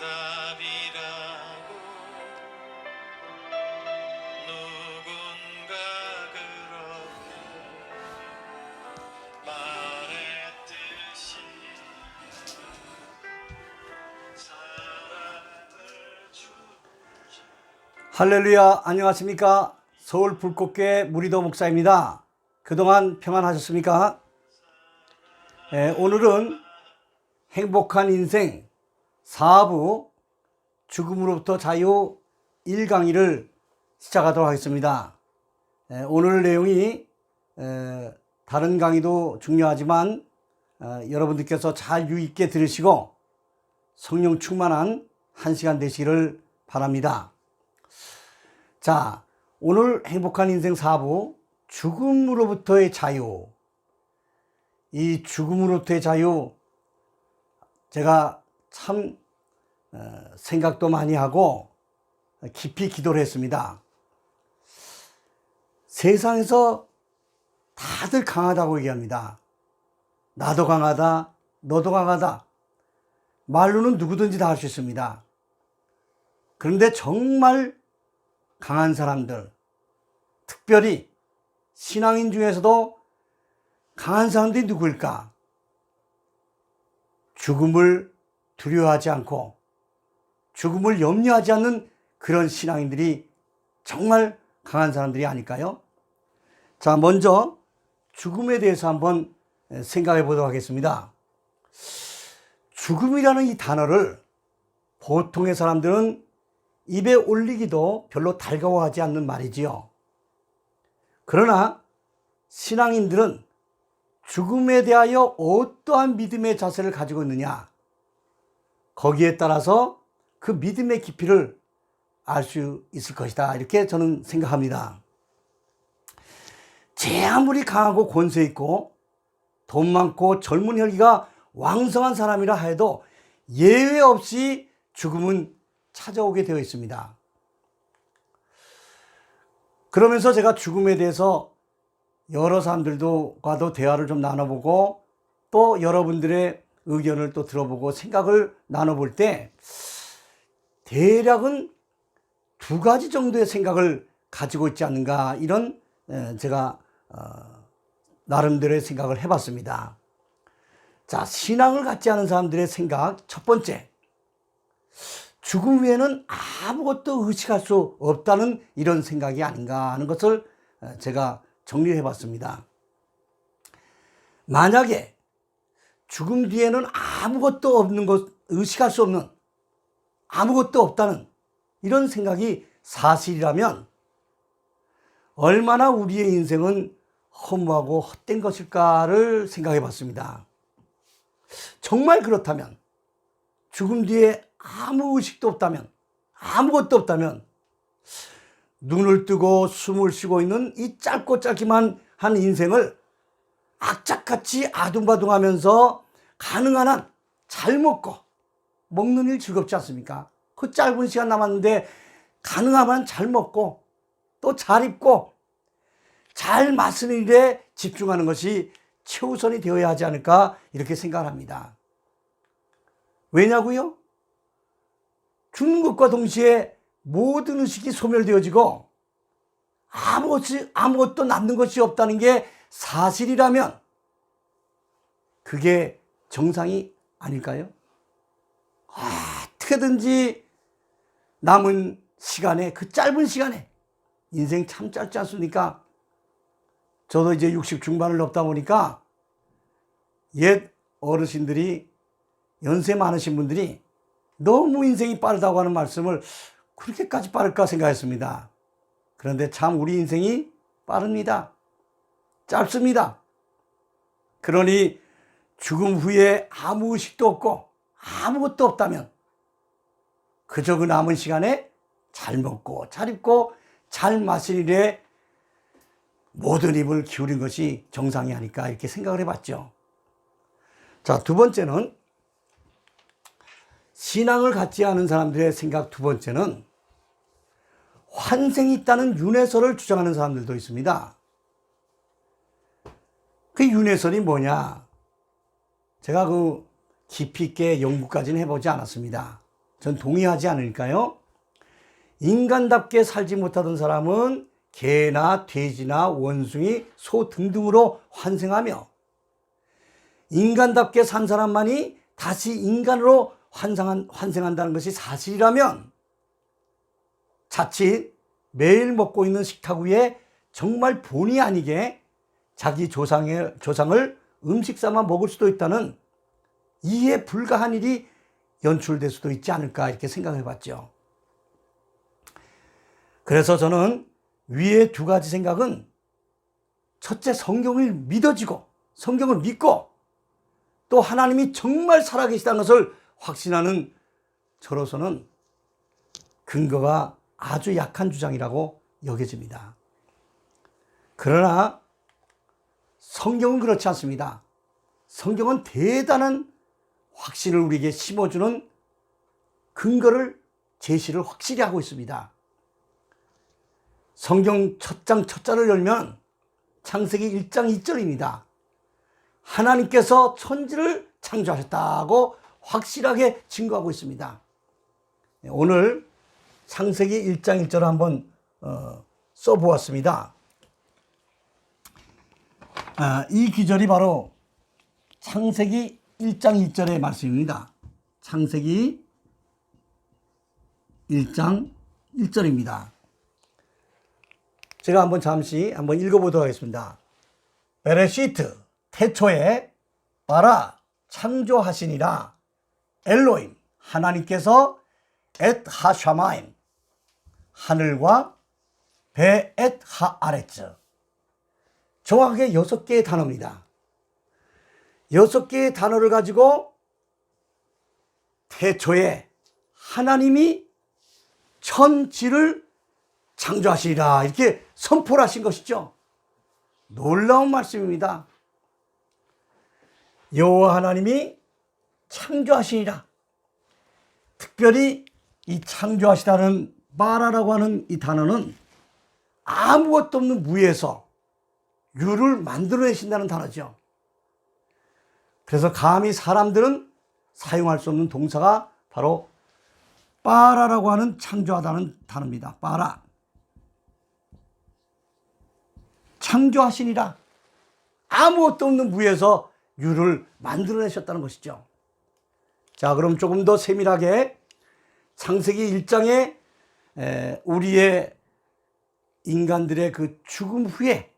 정답이라고 누군가 그렇게 말했듯이 사랑을 주지. 할렐루야, 안녕하십니까? 서울 불꽃교회 무리도 목사입니다. 그동안 평안하셨습니까? 오늘은 행복한 인생 4부 죽음으로부터 자유 1강의를 시작하도록 하겠습니다. 오늘 내용이 다른 강의도 중요하지만 여러분들께서 잘 유익게 들으시고 성령 충만한 한 시간 되시기를 바랍니다. 자, 오늘 행복한 인생 4부 죽음으로부터의 자유. 이 죽음으로부터의 자유 제가 참 생각도 많이 하고 깊이 기도를 했습니다. 세상에서 다들 강하다고 얘기합니다. 나도 강하다, 너도 강하다. 말로는 누구든지 다 할 수 있습니다. 그런데 정말 강한 사람들, 특별히 신앙인 중에서도 강한 사람들이 누구일까? 죽음을 두려워하지 않고 죽음을 염려하지 않는 그런 신앙인들이 정말 강한 사람들이 아닐까요? 자, 먼저 죽음에 대해서 한번 생각해 보도록 하겠습니다. 죽음이라는 이 단어를 보통의 사람들은 입에 올리기도 별로 달가워하지 않는 말이지요. 그러나 신앙인들은 죽음에 대하여 어떠한 믿음의 자세를 가지고 있느냐, 거기에 따라서 그 믿음의 깊이를 알 수 있을 것이다, 이렇게 저는 생각합니다. 제 아무리 강하고 권세 있고 돈 많고 젊은 혈기가 왕성한 사람이라 해도 예외 없이 죽음은 찾아오게 되어 있습니다. 그러면서 제가 죽음에 대해서 여러 사람들과도 대화를 좀 나눠보고 또 여러분들의 의견을 또 들어보고 생각을 나눠볼 때 대략은 두 가지 정도의 생각을 가지고 있지 않는가, 이런 제가 나름대로의 생각을 해봤습니다. 자, 신앙을 갖지 않은 사람들의 생각 첫 번째, 죽음 후에는 아무것도 의식할 수 없다는 이런 생각이 아닌가 하는 것을 제가 정리해 봤습니다. 만약에 죽음 뒤에는 아무것도 없는 것, 의식할 수 없는, 아무것도 없다는 이런 생각이 사실이라면 얼마나 우리의 인생은 허무하고 헛된 것일까를 생각해 봤습니다. 정말 그렇다면, 죽음 뒤에 아무 의식도 없다면, 아무것도 없다면 눈을 뜨고 숨을 쉬고 있는 이 짧고 짧기만 한 인생을 악착같이 아둥바둥하면서 가능한 한 잘 먹고, 먹는 일 즐겁지 않습니까? 그 짧은 시간 남았는데 가능하면 한 잘 먹고 또 잘 입고 잘 마시는 일에 집중하는 것이 최우선이 되어야 하지 않을까, 이렇게 생각합니다. 왜냐고요? 죽는 것과 동시에 모든 의식이 소멸되어지고 아무것도 남는 것이 없다는 게 사실이라면 그게 정상이 아닐까요? 어떻게든지 남은 시간에, 그 짧은 시간에, 인생 참 짧지 않습니까? 저도 이제 60 중반을 넘다 보니까 옛 어르신들이, 연세 많으신 분들이 너무 인생이 빠르다고 하는 말씀을 그렇게까지 빠를까 생각했습니다. 그런데 참 우리 인생이 빠릅니다. 짧습니다. 그러니 죽음 후에 아무 의식도 없고 아무것도 없다면 그저 그 남은 시간에 잘 먹고 잘 입고 잘 마실 일에 모든 힘을 기울인 것이 정상이 아닐까, 이렇게 생각을 해봤죠. 자, 두 번째는, 신앙을 갖지 않은 사람들의 생각 두 번째는 환생이 있다는 윤회설을 주장하는 사람들도 있습니다. 그 윤회설이 뭐냐? 제가 깊이 있게 연구까지는 해보지 않았습니다. 전 동의하지 않으니까요. 인간답게 살지 못하던 사람은 개나 돼지나 원숭이, 소 등등으로 환생하며 인간답게 산 사람만이 다시 인간으로 환생한다는 것이 사실이라면 자칫 매일 먹고 있는 식탁 위에 정말 본의 아니게 자기 조상을 음식 삼아 먹을 수도 있다는 이해 불가한 일이 연출될 수도 있지 않을까 이렇게 생각해 봤죠. 그래서 저는 위의 두 가지 생각은 첫째, 성경을 믿어지고 성경을 믿고 또 하나님이 정말 살아계시다는 것을 확신하는 저로서는 근거가 아주 약한 주장이라고 여겨집니다. 그러나 성경은 그렇지 않습니다. 성경은 대단한 확신을 우리에게 심어주는 근거를 제시를 확실히 하고 있습니다. 성경 첫 장 첫 절을 열면 창세기 1장 2절입니다. 하나님께서 천지를 창조하셨다고 확실하게 증거하고 있습니다. 오늘 창세기 1장 1절을 한번 써보았습니다. 이 기절이 바로 창세기 1장 1절의 말씀입니다. 창세기 1장 1절입니다. 제가 한번 잠시 읽어보도록 하겠습니다. 베레시트, 태초에 바라 창조하시니라. 엘로임, 하나님께서 엣 하샤마임, 하늘과 베 엣 하아레츠. 정확하게 6개의 단어입니다. 6개의 단어를 가지고 태초에 하나님이 천지를 창조하시리라 이렇게 선포를 하신 것이죠. 놀라운 말씀입니다. 여호와 하나님이 창조하시니라. 특별히 이 창조하시다는 바라라고 하는 이 단어는 아무것도 없는 무에서 유를 만들어내신다는 단어죠. 그래서 감히 사람들은 사용할 수 없는 동사가 바로 바라라고 하는 창조하다는 단어입니다. 바라. 창조하시니라. 아무것도 없는 무에서 유를 만들어내셨다는 것이죠. 자, 그럼 조금 더 세밀하게 창세기 1장에 우리의 인간들의 그 죽음 후에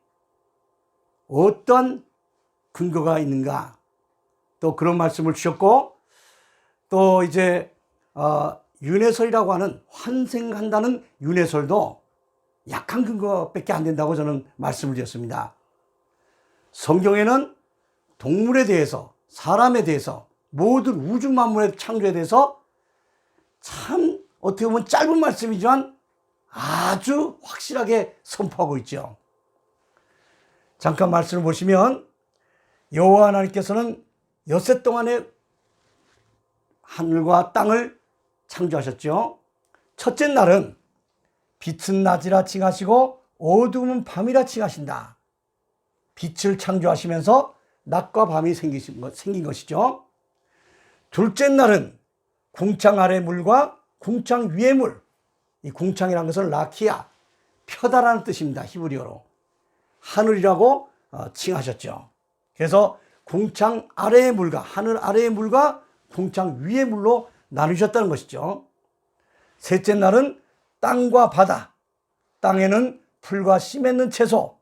어떤 근거가 있는가, 또 그런 말씀을 주셨고, 또 이제 윤회설이라고 하는 환생한다는 윤회설도 약한 근거밖에 안 된다고 저는 말씀을 드렸습니다. 성경에는 동물에 대해서, 사람에 대해서, 모든 우주 만물의 창조에 대해서 참 어떻게 보면 짧은 말씀이지만 아주 확실하게 선포하고 있죠. 잠깐 말씀을 보시면 여호와 하나님께서는 엿새 동안에 하늘과 땅을 창조하셨죠. 첫째 날은 빛은 낮이라 칭하시고 어두움은 밤이라 칭하신다. 빛을 창조하시면서 낮과 밤이 생긴 것이죠. 둘째 날은 궁창 아래 물과 궁창 위의 물, 이 궁창이라는 것은 라키아, 펴다라는 뜻입니다. 히브리어로. 하늘이라고 칭하셨죠. 그래서 궁창 아래의 물과 하늘 아래의 물과 궁창 위의 물로 나누셨다는 것이죠. 셋째 날은 땅과 바다, 땅에는 풀과 씨 맺는 채소,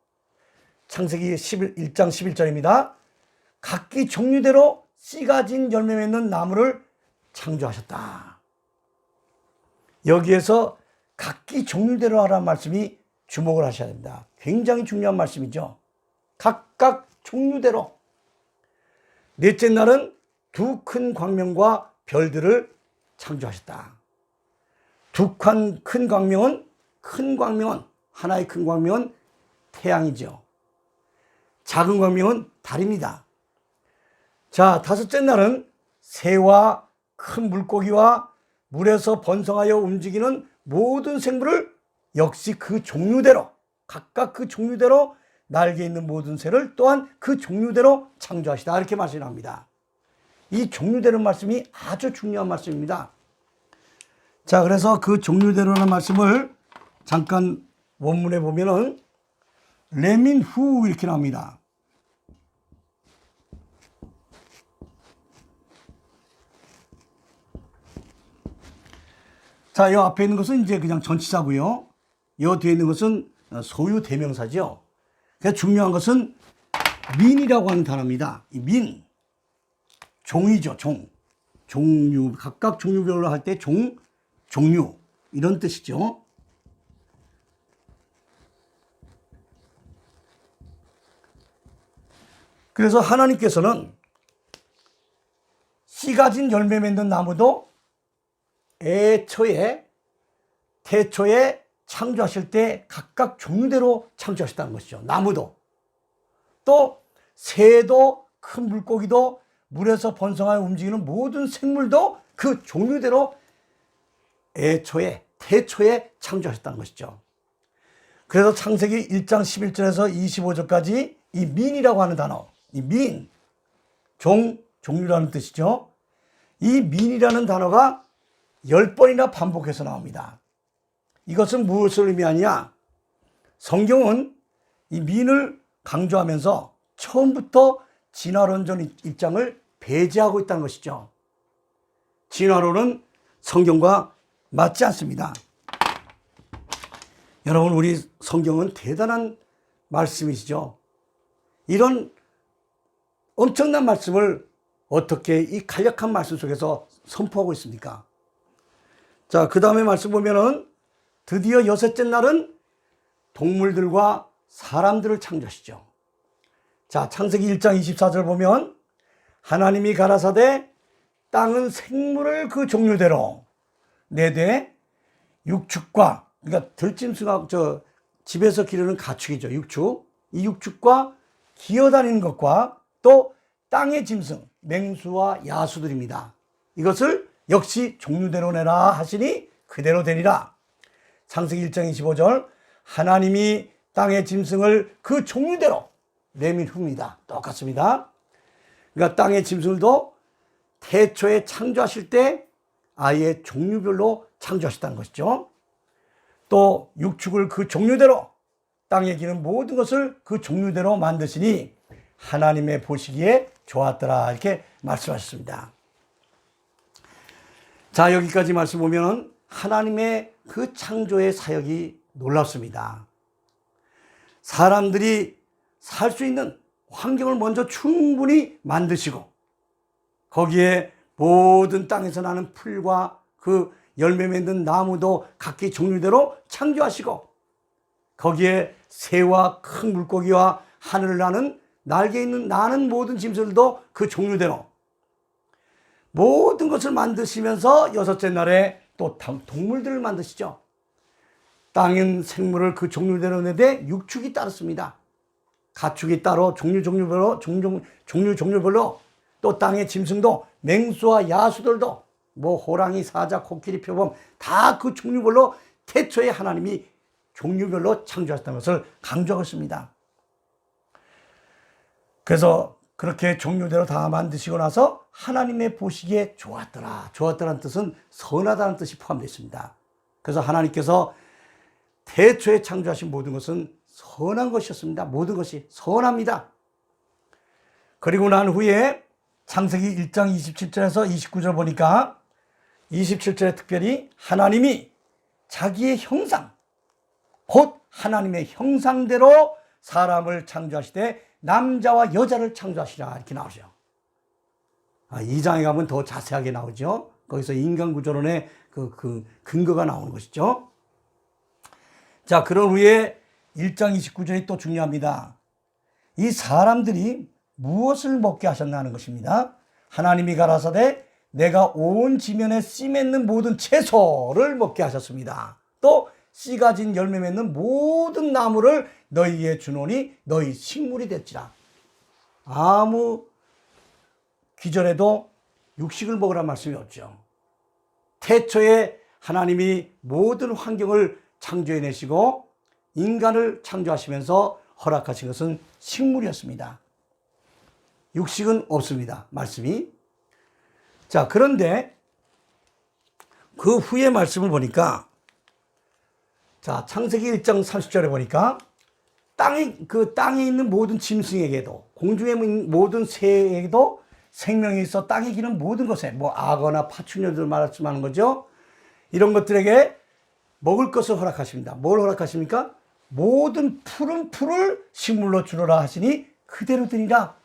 창세기 1장 11절입니다. 각기 종류대로 씨 가진 열매 맺는 나무를 창조하셨다. 여기에서 각기 종류대로 하라는 말씀이 주목을 하셔야 됩니다. 굉장히 중요한 말씀이죠. 각각 종류대로. 넷째 날은 두 큰 광명과 별들을 창조하셨다. 두 큰 광명은 하나의 큰 광명은 태양이죠. 작은 광명은 달입니다. 자, 다섯째 날은 새와 큰 물고기와 물에서 번성하여 움직이는 모든 생물을 역시 그 종류대로, 각각 그 종류대로 날개 있는 모든 새를 또한 그 종류대로 창조하시다. 이렇게 말씀을 합니다. 이 종류대로 말씀이 아주 중요한 말씀입니다. 자, 그래서 그 종류대로라는 말씀을 잠깐 원문에 보면은 레민 후 이렇게 나옵니다. 자, 이 앞에 있는 것은 이제 그냥 전치사고요. 이 뒤에 있는 것은 소유 대명사죠. 그래서 중요한 것은 민이라고 하는 단어입니다. 이 민, 종이죠, 종. 종류, 각각 종류별로 할 때 종류, 이런 뜻이죠. 그래서 하나님께서는 씨 가진 열매 맺는 나무도 태초에 창조하실 때 각각 종류대로 창조하셨다는 것이죠. 나무도. 또 새도 큰 물고기도 물에서 번성하여 움직이는 모든 생물도 그 종류대로 태초에 창조하셨다는 것이죠. 그래서 창세기 1장 11절에서 25절까지 이 민이라고 하는 단어, 이 민, 종류라는 뜻이죠. 이 민이라는 단어가 10번이나 반복해서 나옵니다. 이것은 무엇을 의미하냐? 성경은 이 민을 강조하면서 처음부터 진화론적 입장을 배제하고 있다는 것이죠. 진화론은 성경과 맞지 않습니다. 여러분, 우리 성경은 대단한 말씀이시죠. 이런 엄청난 말씀을 어떻게 이 간략한 말씀 속에서 선포하고 있습니까? 자, 그 다음에 말씀 보면은 드디어 여섯째 날은 동물들과 사람들을 창조하시죠. 자, 창세기 1장 24절 보면 하나님이 가라사대 땅은 생물을 그 종류대로 내되 육축과, 그러니까 들짐승하고 집에서 기르는 가축이죠. 육축. 이 육축과 기어다니는 것과 또 땅의 짐승, 맹수와 야수들입니다. 이것을 역시 종류대로 내라 하시니 그대로 되리라. 창세기 1장 25절 하나님이 땅의 짐승을 그 종류대로 내민 후입니다. 똑같습니다. 그러니까 땅의 짐승들도 태초에 창조하실 때 아예 종류별로 창조하셨다는 것이죠. 또 육축을 그 종류대로, 땅에 기는 모든 것을 그 종류대로 만드시니 하나님의 보시기에 좋았더라, 이렇게 말씀하셨습니다. 자, 여기까지 말씀 보면 하나님의 그 창조의 사역이 놀랍습니다. 사람들이 살 수 있는 환경을 먼저 충분히 만드시고 거기에 모든 땅에서 나는 풀과 그 열매 맺는 나무도 각기 종류대로 창조하시고 거기에 새와 큰 물고기와 하늘을 나는 날개 있는 나는 모든 짐승들도 그 종류대로 모든 것을 만드시면서 여섯째 날에 또 동물들을 만드시죠. 땅은 생물을 그 종류대로 내되 육축이 따르습니다. 가축이 따로 종류별로 또 땅의 짐승도 맹수와 야수들도 뭐 호랑이, 사자, 코끼리, 표범 다 그 종류별로 태초에 하나님이 종류별로 창조하셨다는 것을 강조하고 있습니다. 그래서 그렇게 종류대로 다 만드시고 나서 하나님의 보시기에 좋았더라. 좋았더라는 뜻은 선하다는 뜻이 포함되어 있습니다. 그래서 하나님께서 태초에 창조하신 모든 것은 선한 것이었습니다. 모든 것이 선합니다. 그리고 난 후에 창세기 1장 27절에서 29절 보니까 27절에 특별히 하나님이 자기의 형상, 곧 하나님의 형상대로 사람을 창조하시되 남자와 여자를 창조하시라, 이렇게 나오죠. 이 장에 가면 더 자세하게 나오죠. 거기서 인간구조론의 그 근거가 나오는 것이죠. 자, 그런 후에 1장 29절이 또 중요합니다. 이 사람들이 무엇을 먹게 하셨나는 것입니다. 하나님이 가라사대 내가 온 지면에 씨 맺는 모든 채소를 먹게 하셨습니다. 또 씨 가진 열매 맺는 모든 나무를 너희에게 주노니 너희 식물이 됐지라. 아무 기절에도 육식을 먹으란 말씀이 없죠. 태초에 하나님이 모든 환경을 창조해내시고 인간을 창조하시면서 허락하신 것은 식물이었습니다. 육식은 없습니다. 말씀이. 자, 그런데 그 후에 말씀을 보니까, 자, 창세기 1장 30절에 보니까 땅에 있는 모든 짐승에게도, 공중에 있는 모든 새에게도 생명이 있어 땅에 기는 모든 것에, 뭐 악어나 파충류들 말씀하는 거죠. 이런 것들에게 먹을 것을 허락하십니다. 뭘 허락하십니까? 모든 푸른 풀을 식물로 주노라 하시니 그대로 되니라.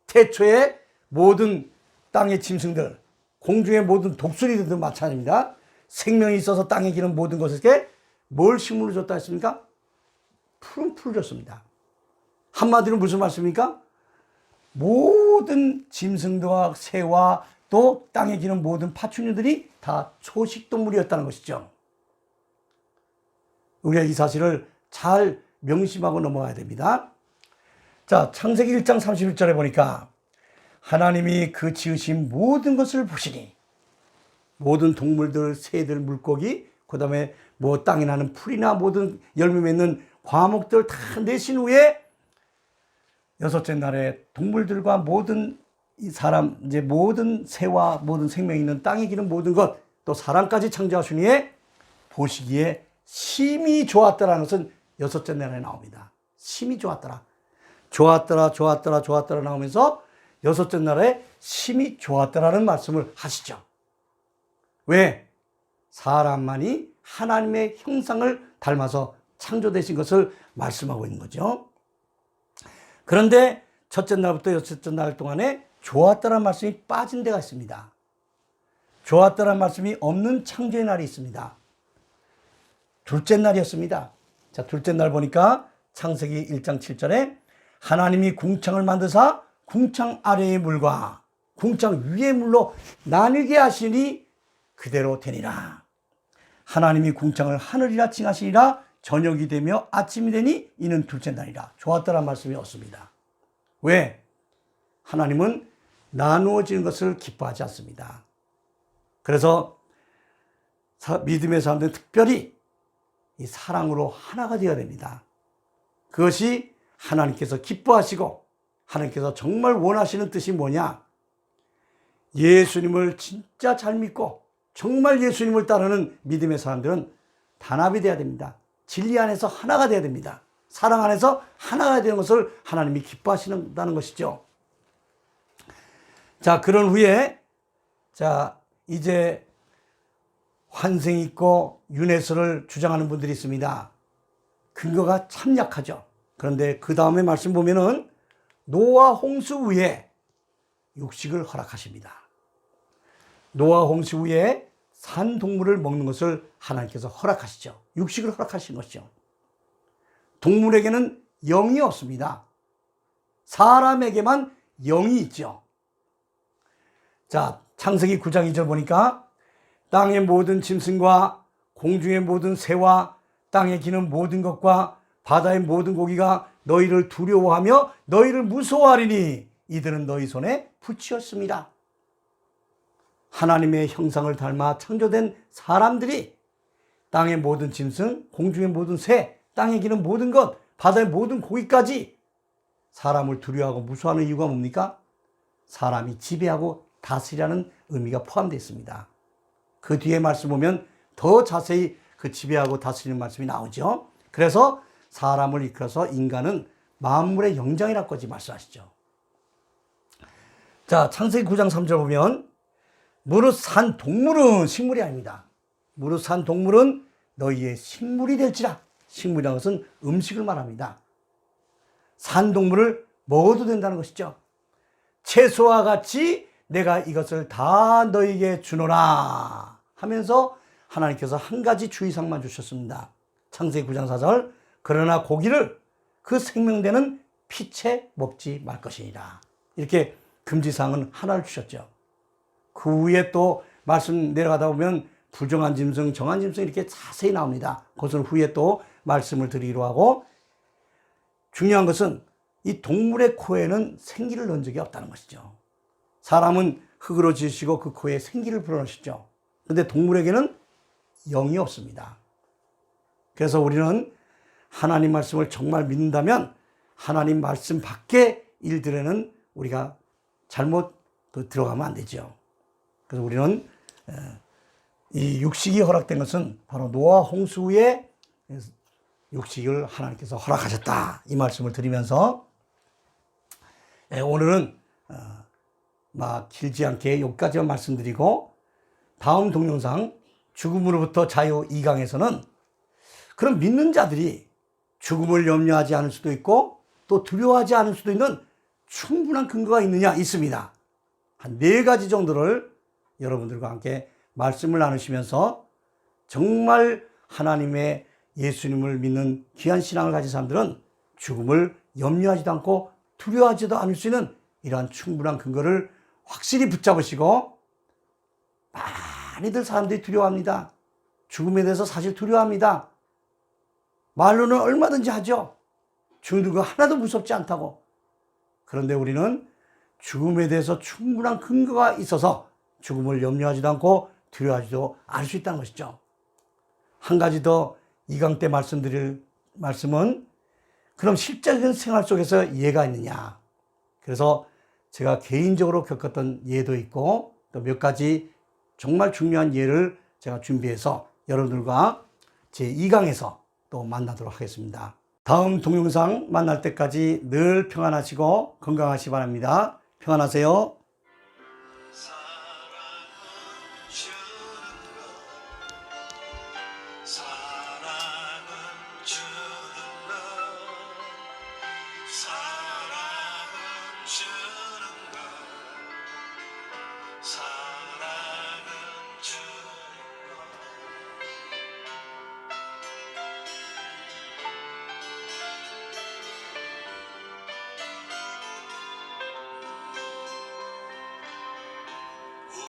태초에 모든 땅의 짐승들, 공중의 모든 독수리들도 마찬가지입니다. 생명이 있어서 땅에 기는 모든 것에게 뭘 식물로 줬다 했습니까? 푸른 풀을 줬습니다. 한마디로 무슨 말씀입니까? 모든 짐승들과 새와 또 땅에 기는 모든 파충류들이 다 초식동물이었다는 것이죠. 우리가 이 사실을 잘 명심하고 넘어가야 됩니다. 자, 창세기 1장 31절에 보니까 하나님이 그 지으신 모든 것을 보시니, 모든 동물들, 새들, 물고기, 그 다음에 뭐 땅에 나는 풀이나 모든 열매 맺는 과목들 다 내신 후에 여섯째 날에 동물들과 모든 이 사람, 이제 모든 새와 모든 생명 있는 땅에 기는 모든 것, 또 사람까지 창조하시니에 보시기에 심히 좋았더라는 것은 여섯째 날에 나옵니다. 심히 좋았더라. 좋았더라 나오면서 여섯째 날에 심히 좋았더라는 말씀을 하시죠. 왜? 사람만이 하나님의 형상을 닮아서 창조되신 것을 말씀하고 있는 거죠. 그런데 첫째 날부터 여섯째 날 동안에 좋았다라는 말씀이 빠진 데가 있습니다. 좋았다라는 말씀이 없는 창조의 날이 있습니다. 둘째 날이었습니다. 자, 둘째 날 보니까 창세기 1장 7절에 하나님이 궁창을 만드사 궁창 아래의 물과 궁창 위의 물로 나뉘게 하시니 그대로 되니라. 하나님이 궁창을 하늘이라 칭하시니라. 저녁이 되며 아침이 되니 이는 둘째 날이라. 좋았다라는 말씀이 없습니다. 왜? 하나님은 나누어지는 것을 기뻐하지 않습니다. 그래서 믿음의 사람들은 특별히 이 사랑으로 하나가 되어야 됩니다. 그것이 하나님께서 기뻐하시고 하나님께서 정말 원하시는 뜻이 뭐냐? 예수님을 진짜 잘 믿고 정말 예수님을 따르는 믿음의 사람들은 단합이 되어야 됩니다. 진리 안에서 하나가 되어야 됩니다. 사랑 안에서 하나가 되는 것을 하나님이 기뻐하신다는 것이죠. 자, 그런 후에 자, 이제 환생 있고 윤회설을 주장하는 분들이 있습니다. 근거가 참 약하죠. 그런데 그 다음에 말씀 보면은 노아 홍수 후에 육식을 허락하십니다. 노아 홍수 후에 산 동물을 먹는 것을 하나님께서 허락하시죠. 육식을 허락하신 것이죠. 동물에게는 영이 없습니다. 사람에게만 영이 있죠. 자, 창세기 9장 2절 보니까 땅의 모든 짐승과 공중의 모든 새와 땅에 기는 모든 것과 바다의 모든 고기가 너희를 두려워하며 너희를 무서워하리니 이들은 너희 손에 붙이었습니다. 하나님의 형상을 닮아 창조된 사람들이 땅의 모든 짐승, 공중의 모든 새, 땅에 기는 모든 것, 바다의 모든 고기까지 사람을 두려워하고 무서워하는 이유가 뭡니까? 사람이 지배하고 다스리라는 의미가 포함되어 있습니다. 그 뒤에 말씀 보면 더 자세히 그 지배하고 다스리는 말씀이 나오죠. 그래서 사람을 이끌어서 인간은 만물의 영장이라고까지 말씀하시죠. 자, 창세기 9장 3절 보면 무릇 산 동물은 식물이 아닙니다. 무릇 산 동물은 너희의 식물이 될지라. 식물이라는 것은 음식을 말합니다. 산 동물을 먹어도 된다는 것이죠. 채소와 같이 내가 이것을 다 너희에게 주노라 하면서 하나님께서 한 가지 주의사항만 주셨습니다. 창세기 9장 4절 그러나 고기를 그 생명되는 피채 먹지 말 것이니라. 이렇게 금지사항은 하나를 주셨죠. 그 후에 또 말씀 내려가다 보면 부정한 짐승, 정한 짐승 이렇게 자세히 나옵니다. 그것은 후에 또 말씀을 드리기로 하고, 중요한 것은 이 동물의 코에는 생기를 넣은 적이 없다는 것이죠. 사람은 흙으로 지으시고 그 코에 생기를 불어넣으시죠. 그런데 동물에게는 영이 없습니다. 그래서 우리는 하나님 말씀을 정말 믿는다면 하나님 말씀 밖의 일들에는 우리가 잘못 들어가면 안 되죠. 그래서 우리는 이 육식이 허락된 것은 바로 노아 홍수 후에 육식을 하나님께서 허락하셨다. 이 말씀을 드리면서 오늘은 막 길지 않게 여기까지만 말씀드리고 다음 동영상 죽음으로부터 자유 2강에서는 그럼 믿는 자들이 죽음을 염려하지 않을 수도 있고 또 두려워하지 않을 수도 있는 충분한 근거가 있느냐 있습니다. 한 4가지 정도를 여러분들과 함께 말씀을 나누시면서 정말 하나님의 예수님을 믿는 귀한 신앙을 가진 사람들은 죽음을 염려하지도 않고 두려워하지도 않을 수 있는 이러한 충분한 근거를 확실히 붙잡으시고 많이들 사람들이 두려워합니다. 죽음에 대해서 사실 두려워합니다. 말로는 얼마든지 하죠. 죽는 거 하나도 무섭지 않다고. 그런데 우리는 죽음에 대해서 충분한 근거가 있어서 죽음을 염려하지도 않고 두려워하지도 않을 수 있다는 것이죠. 한 가지 더 2강 때 말씀드릴 말씀은 그럼 실제적인 생활 속에서 예가 있느냐. 그래서 제가 개인적으로 겪었던 예도 있고 또 몇 가지 정말 중요한 예를 제가 준비해서 여러분들과 제 2강에서 또 만나도록 하겠습니다. 다음 동영상 만날 때까지 늘 평안하시고 건강하시기 바랍니다. 평안하세요. 사랑은 주